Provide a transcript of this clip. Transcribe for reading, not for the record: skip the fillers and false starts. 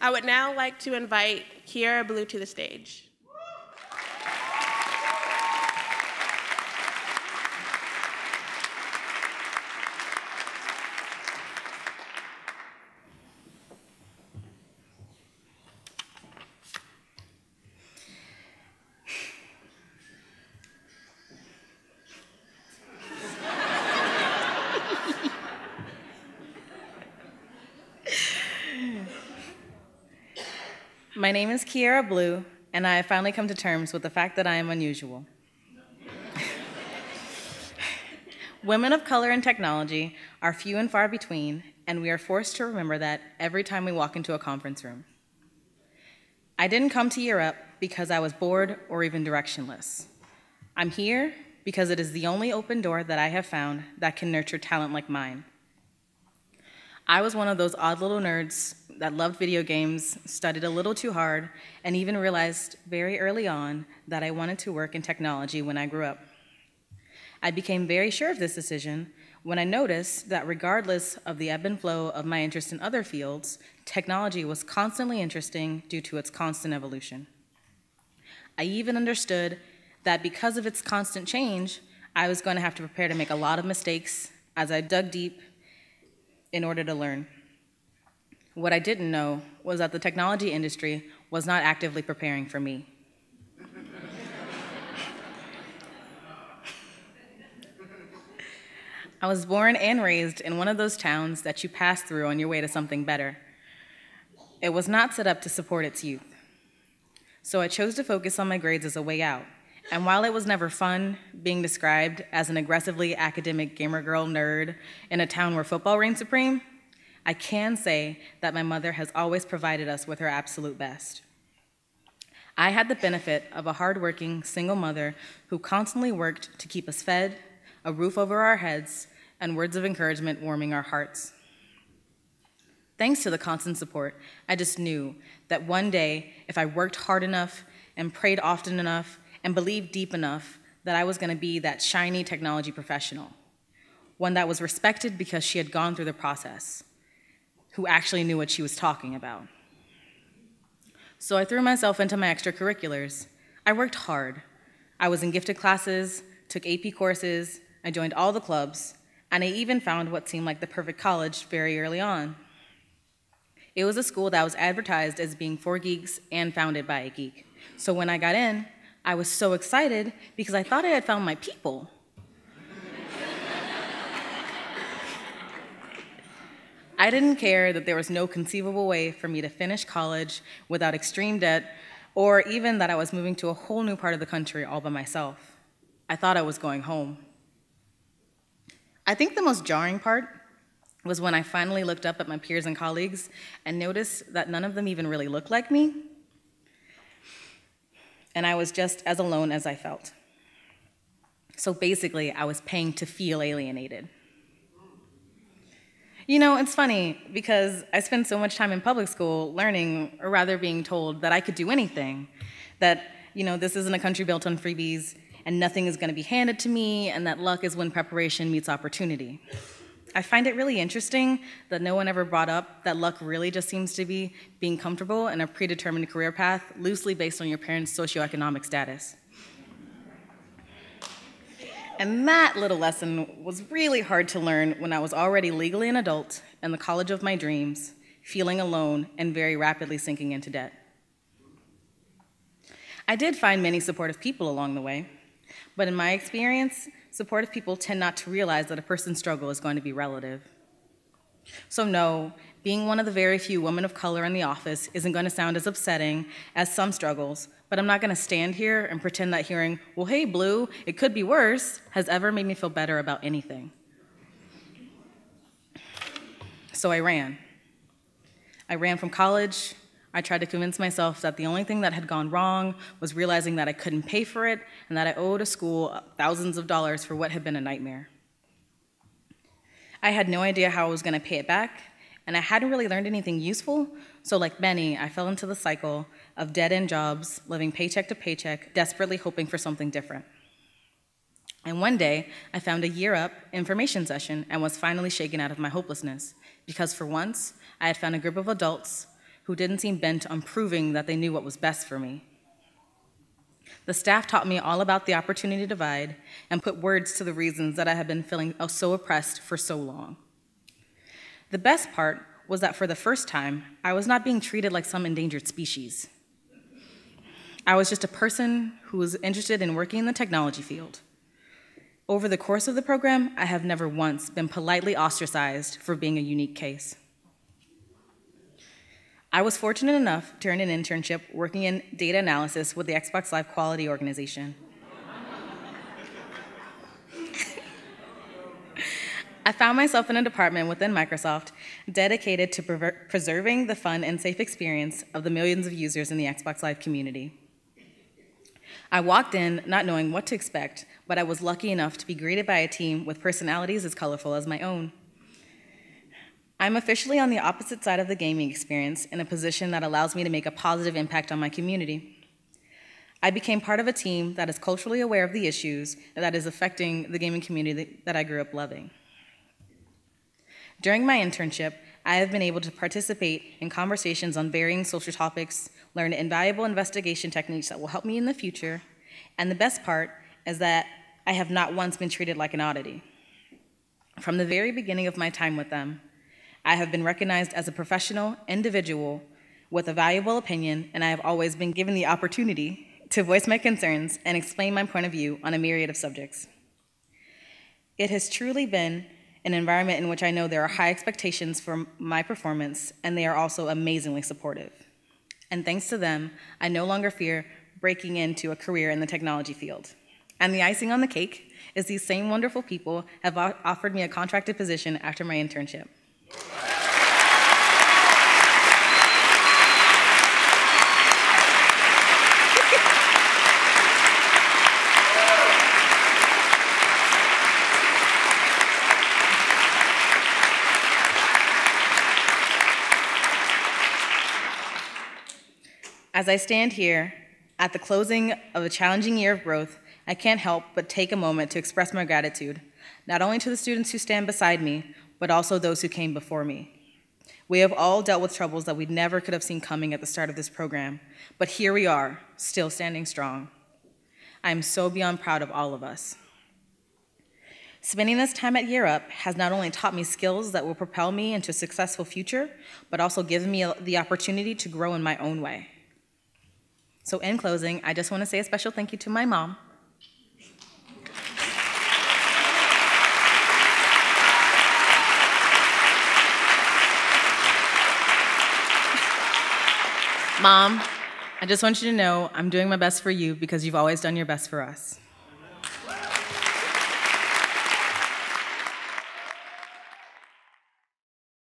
I would now like to invite Kiara Blue to the stage. My name is Kiara Blue, and I have finally come to terms with the fact that I am unusual. Women of color in technology are few and far between, and we are forced to remember that every time we walk into a conference room. I didn't come to Europe because I was bored or even directionless. I'm here because it is the only open door that I have found that can nurture talent like mine. I was one of those odd little nerds that loved video games, studied a little too hard, and even realized very early on that I wanted to work in technology when I grew up. I became very sure of this decision when I noticed that regardless of the ebb and flow of my interest in other fields, technology was constantly interesting due to its constant evolution. I even understood that because of its constant change, I was going to have to prepare to make a lot of mistakes as I dug deep in order to learn. What I didn't know was that the technology industry was not actively preparing for me. I was born and raised in one of those towns that you pass through on your way to something better. It was not set up to support its youth. So I chose to focus on my grades as a way out. And while it was never fun being described as an aggressively academic gamer girl nerd in a town where football reigned supreme, I can say that my mother has always provided us with her absolute best. I had the benefit of a hardworking single mother who constantly worked to keep us fed, a roof over our heads, and words of encouragement warming our hearts. Thanks to the constant support, I just knew that one day, if I worked hard enough and prayed often enough and believed deep enough, that I was going to be that shiny technology professional, one that was respected because she had gone through the process, who actually knew what she was talking about. So I threw myself into my extracurriculars. I worked hard. I was in gifted classes, took AP courses, I joined all the clubs, and I even found what seemed like the perfect college very early on. It was a school that was advertised as being for geeks and founded by a geek. So when I got in, I was so excited because I thought I had found my people. I didn't care that there was no conceivable way for me to finish college without extreme debt, or even that I was moving to a whole new part of the country all by myself. I thought I was going home. I think the most jarring part was when I finally looked up at my peers and colleagues and noticed that none of them even really looked like me, and I was just as alone as I felt. So basically, I was paying to feel alienated. You know, it's funny because I spent so much time in public school learning, or rather being told that I could do anything, that, this isn't a country built on freebies, and nothing is going to be handed to me, and that luck is when preparation meets opportunity. I find it really interesting that no one ever brought up that luck really just seems to be being comfortable in a predetermined career path, loosely based on your parents' socioeconomic status. And that little lesson was really hard to learn when I was already legally an adult in the college of my dreams, feeling alone and very rapidly sinking into debt. I did find many supportive people along the way, but in my experience, supportive people tend not to realize that a person's struggle is going to be relative. So no, being one of the very few women of color in the office isn't going to sound as upsetting as some struggles, but I'm not going to stand here and pretend that hearing, well, hey, Blue, it could be worse, has ever made me feel better about anything. So I ran. I ran from college. I tried to convince myself that the only thing that had gone wrong was realizing that I couldn't pay for it and that I owed a school thousands of dollars for what had been a nightmare. I had no idea how I was going to pay it back, and I hadn't really learned anything useful, so like many, I fell into the cycle of dead-end jobs, living paycheck to paycheck, desperately hoping for something different. And one day, I found a Year Up information session and was finally shaken out of my hopelessness, because for once, I had found a group of adults who didn't seem bent on proving that they knew what was best for me. The staff taught me all about the opportunity divide and put words to the reasons that I had been feeling so oppressed for so long. The best part was that for the first time, I was not being treated like some endangered species. I was just a person who was interested in working in the technology field. Over the course of the program, I have never once been politely ostracized for being a unique case. I was fortunate enough to earn an internship working in data analysis with the Xbox Live Quality Organization. I found myself in a department within Microsoft dedicated to preserving the fun and safe experience of the millions of users in the Xbox Live community. I walked in not knowing what to expect, but I was lucky enough to be greeted by a team with personalities as colorful as my own. I'm officially on the opposite side of the gaming experience in a position that allows me to make a positive impact on my community. I became part of a team that is culturally aware of the issues that is affecting the gaming community that I grew up loving. During my internship, I have been able to participate in conversations on varying social topics, learn invaluable investigation techniques that will help me in the future, and the best part is that I have not once been treated like an oddity. From the very beginning of my time with them, I have been recognized as a professional individual with a valuable opinion, and I have always been given the opportunity to voice my concerns and explain my point of view on a myriad of subjects. It has truly been an environment in which I know there are high expectations for my performance, and they are also amazingly supportive. And thanks to them, I no longer fear breaking into a career in the technology field. And the icing on the cake is these same wonderful people have offered me a contracted position after my internship. As I stand here at the closing of a challenging year of growth, I can't help but take a moment to express my gratitude, not only to the students who stand beside me, but also those who came before me. We have all dealt with troubles that we never could have seen coming at the start of this program, but here we are, still standing strong. I am so beyond proud of all of us. Spending this time at Year Up has not only taught me skills that will propel me into a successful future, but also given me the opportunity to grow in my own way. So in closing, I just want to say a special thank you to my mom. Mom, I just want you to know I'm doing my best for you because you've always done your best for us.